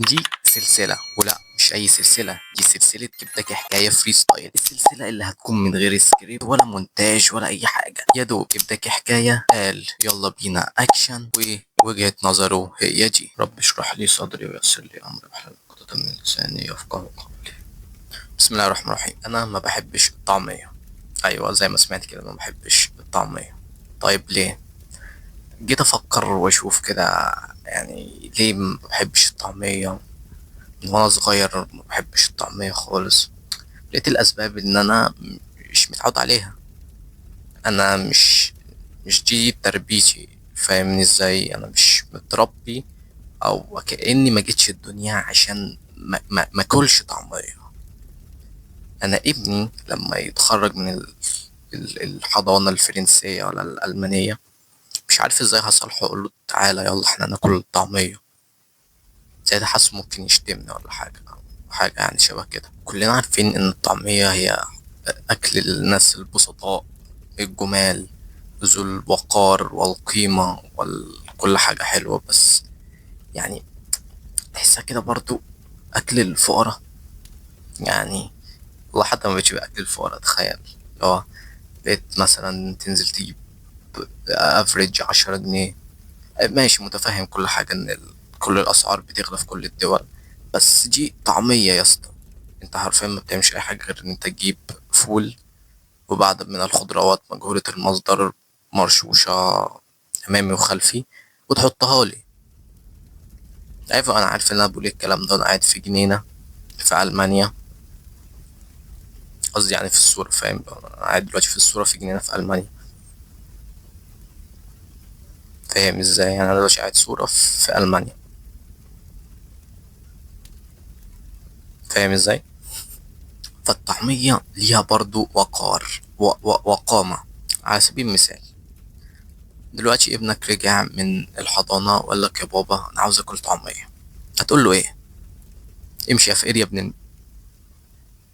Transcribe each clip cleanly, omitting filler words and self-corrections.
دي سلسلة، ولا مش أي سلسلة، دي سلسلة كبداكي حكاية فري ستايل. السلسلة اللي هتكون من غير سكريبت ولا مونتاج ولا أي حاجة، يا دوب كبداكي حكاية قال يلا بينا أكشن، ووجهة نظره هي دي. رب اشرح لي صدري ويسر لي أمري واحلل عقدة من لساني يفقهوا قولي. بسم الله الرحمن الرحيم. أنا ما بحبش الطعمية. أيوة زي ما سمعت كده، ما بحبش الطعمية. طيب ليه؟ جيت أفكر وأشوف كده، يعني ليه ما بحبش الطعمية؟ من وانا صغير ما بحبش الطعمية خالص. لقيت الاسباب ان انا مش متعود عليها. انا مش دي تربيتي، فاهمني ازاي؟ انا مش متربي، او كأني ما جيتش الدنيا عشان ما اكلش طعمية. انا ابني لما يتخرج من الحضانة الفرنسية ولا الألمانية، مش عارف ازاي هصالحه اقول له تعالى يلا احنا ناكل الطعمية. ساعتها حاسس ممكن يشتمني ولا حاجة، أو حاجة يعني شبه كده. كلنا عارفين إن الطعمية هي أكل الناس البسطاء الجمال، ذو الوقار والقيمة وكل حاجة حلوة، بس يعني تحسها كده برضو أكل الفقراء يعني. والله حتى ما بقتش بأكل الفقراء، تخيل لو بقيت مثلا تنزل تجيب افريج 10 جنيه. ماشي، متفهم كل حاجة إن كل الأسعار بتغلى في كل الدول، بس دي طعمية يا اسطى. انت حرفيا ما بتعملش أي حاجة غير إن انت تجيب فول وبعض من الخضروات مجهولة المصدر، مرشوشة أمامي وخلفي، وتحطها لي. أيوة أنا عارف إن أنا بقول الكلام ده وأنا قاعد في جنينة في ألمانيا. قصدي يعني في الصورة، فاهم؟ أنا قاعد دلوقتي في الصورة في جنينة في ألمانيا. فاهم ازاي؟ يعني أنا دلوقتي قاعد صورة في ألمانيا. فاهم ازاي؟ فالطعمية ليها برضو وقار وقامة. على سبيل المثال، دلوقتي ابنك رجع من الحضانة وقال لك يا بابا أنا عاوز آكل طعمية، هتقول له إيه؟ امشي يا فقير يا ابن.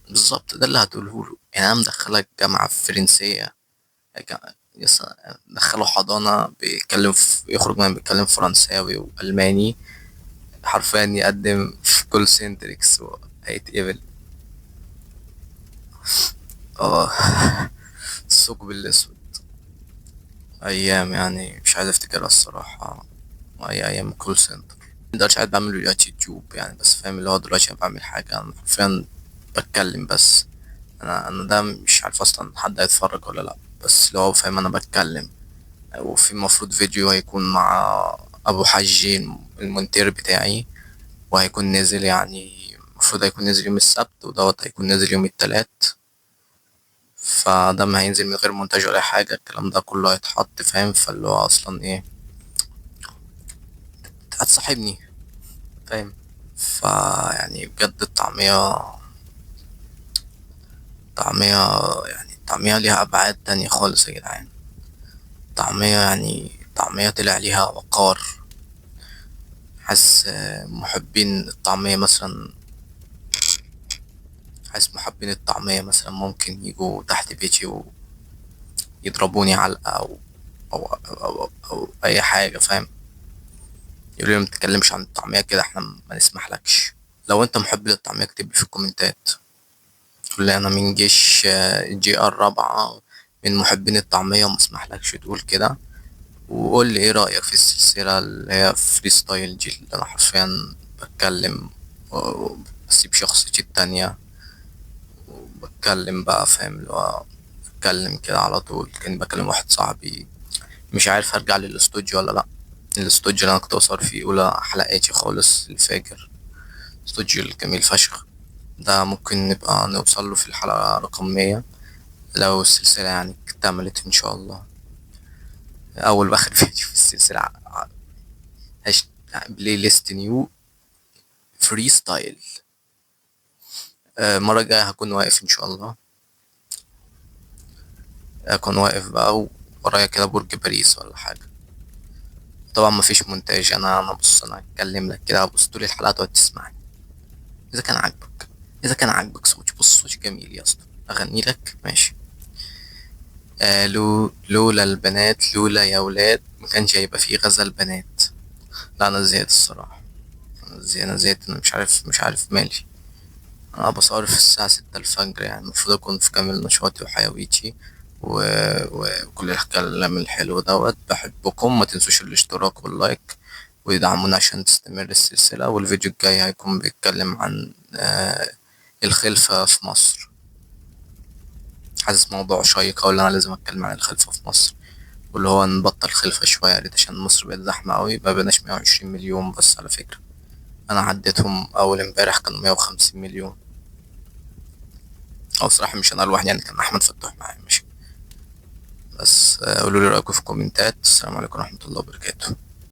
بالظبط ده اللي هتقوله له. يعني أنا مدخلك جامعة فرنسية، يس، دخله حضانة بيتكلم يخرج من بيتكلم فرنساوي وألماني، حرفيا يقدم في كول سنتريكس وهيتقبل. اه. الثقب الأسود. أيام يعني مش عايز أفتكرها الصراحة. أي أيام كول سنتر. دلوقتي قاعد بعمل فيديوهات يوتيوب يعني، بس فاهم اللي هو دلوقتي أنا بعمل حاجة، أنا حرفيا بتكلم بس. أنا ده مش عارف أصلا حد هيتفرج ولا لأ، بس اللي هو فاهم أنا بتكلم. وفي المفروض فيديو هيكون مع أبو حجي المونتير بتاعي، وهيكون نازل يعني المفروض هيكون نازل يوم السبت، ودوت هيكون نازل يوم التلات. فده ما هينزل من غير مونتاج ولا حاجة، الكلام ده كله هيتحط، فاهم؟ فاللي هو أصلا إيه، هتصاحبني، فاهم؟ فيعني بجد الطعمية، طعمية يعني الطعمية ليها أبعاد تانية خالص يا جدعان. طعمية يعني طعمية طلع ليها وقار. حاسس محبين الطعمية مثلا، حاسس محبين الطعمية مثلا ممكن يجوا تحت بيتي ويضربوني علقة أو أي حاجة، فاهم؟ يقولوا لي متتكلمش عن الطعمية كده، احنا ما نسمحلكش. لو انت محب للطعمية اكتب لي في الكومنتات، قول لي انا من جيش جي ار رابعة، من محبين الطعمية وما اسمحلكش تقول كده. وقول لي ايه رأيك في السلسلة اللي هي فري ستايل دي، اللي انا حرفيا بتكلم بسيب شخصيتي التانية وبتكلم بقى، فاهم؟ اللي هو بتكلم كده على طول كأني بكلم واحد صاحبي. مش عارف هرجع للاستوديو ولا لأ. الاستوديو اللي انا كنت بصور فيه اولى حلقاتي خالص الفاجر، استوديو الجميل فشخ. ده ممكن نبقى نوصل له في الحلقة رقم 100 لو السلسلة يعني اكتملت ان شاء الله. اول واخر فيديو في السلسلة هاش بلاي ليست نيو فري ستايل. المرة الجاية هكون واقف ان شاء الله، هكون واقف بقى ورايا كده برج باريس ولا حاجة. طبعا مفيش مونتاج، انا بص انا هتكلم لك كده، بص طول الحلقة تقعد تسمعني. اذا كان عاجبك، اذا كان عاجبك صوتي، بص صوتي جميل يا اسطى، اغني لك ماشي. لولا البنات، لولا يا ولاد ما كانش هيبقى فيه غزل بنات. لا انا زهقت الصراحة، انا زهقت، انا مش عارف مالي. انا بصور في الساعة 6 الفجر، يعني المفروض اكون في كامل نشاطي وحيويتي وكل الكلام الحلو دوت. بحبكم، ما تنسوش الاشتراك واللايك ويدعمونا عشان تستمر السلسلة. والفيديو الجاي هيكون بيتكلم عن الخلفة في مصر. حاسس موضوع شيق أوي، اللي أنا لازم أتكلم عن الخلفة في مصر، واللي هو نبطل خلفة شوية يا ريت، عشان مصر بقت زحمة أوي. ما بقناش 120 مليون بس على فكرة، أنا عديتهم أول امبارح كانوا 150 مليون. أو صراحة مش أنا لوحدي، يعني كان أحمد فتوح معايا ماشي. بس قولوا لي رأيكم في الكومنتات. السلام عليكم ورحمة الله وبركاته.